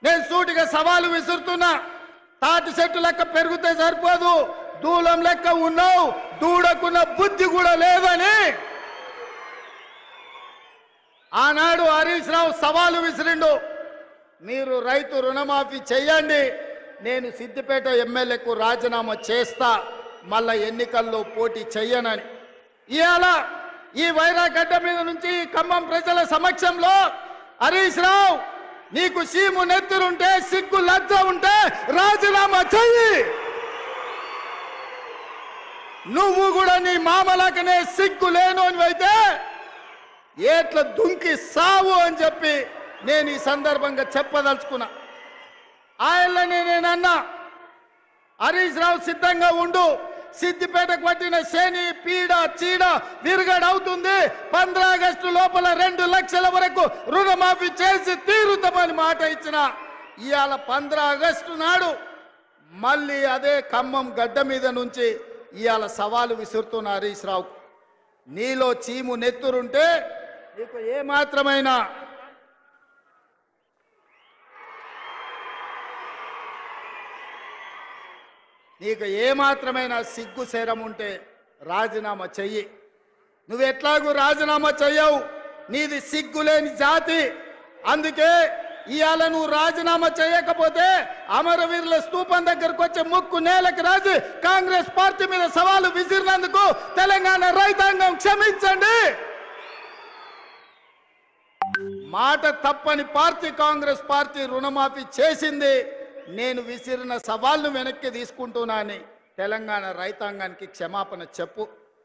నేను సూటిగా సవాలు విసురుతున్నా. తాటి చెట్టు లెక్క పెరిగితే సరిపోదు, దూలం లెక్క ఉన్నావు, దూడకున్న బుద్ధి కూడా లేదని ఆనాడు హరీష్ రావు సవాలు విసిరిండు. మీరు రైతు రుణమాఫీ చేయండి, నేను సిద్దిపేట ఎమ్మెల్యేకు రాజీనామా చేస్తా, మళ్ళా ఎన్నికల్లో పోటీ చెయ్యనని. ఇవాళ ఈ వైరాగడ్డ మీద నుంచి ఖమ్మం ప్రజల సమక్షంలో హరీష్ రావు, నీకు సీము నెత్తురుంటే, సిగ్గు లజ్జ ఉంటే రాజీనామా చెయ్యి. నువ్వు కూడా నీ మామలకనే సిగ్గు లేనోనివైతే ఏట్ల దుంకి సావు అని చెప్పి నేను ఈ సందర్భంగా చెప్పదలుచుకున్నా. ఆయనని నేనన్నా, హరీష్ రావు సిద్ధంగా ఉండు, సిద్దిపేటకు పట్టిన శని పీడ చీడ విరుగడవుతుంది. 15 ఆగస్టు లోపల 2 లక్షల వరకు రుణమాఫీ చేసి తీరుతామని మాట ఇచ్చిన. ఇవాళ 15 ఆగస్టు నాడు మళ్ళీ అదే ఖమ్మం గడ్డ మీద నుంచి ఇవాళ సవాలు విసురుతున్న హరీష్ రావు, నీలో చీము నెత్తురుంటే నీకు ఏమాత్రమైన సిగ్గు శరం ఉంటే రాజీనామా చెయ్యి. నువ్వు ఎట్లాగూ రాజీనామా చెయ్యవు, నీది సిగ్గులేని జాతి. అందుకే ఇవాళ నువ్వు రాజీనామా చేయకపోతే అమరవీరుల స్తూపం దగ్గరకు వచ్చే ముక్కు నేలకు రాజు కాంగ్రెస్ పార్టీ మీద సవాలు విసిరినందుకు తెలంగాణ రైతాంగం క్షమించండి. మాట తప్పని పార్టీ కాంగ్రెస్ పార్టీ రుణమాఫీ చేసింది. నేను విసిరిన సవాళ్లు వెనక్కి తీసుకుంటున్నానని తెలంగాణ రైతాంగానికి క్షమాపణ చెప్పు.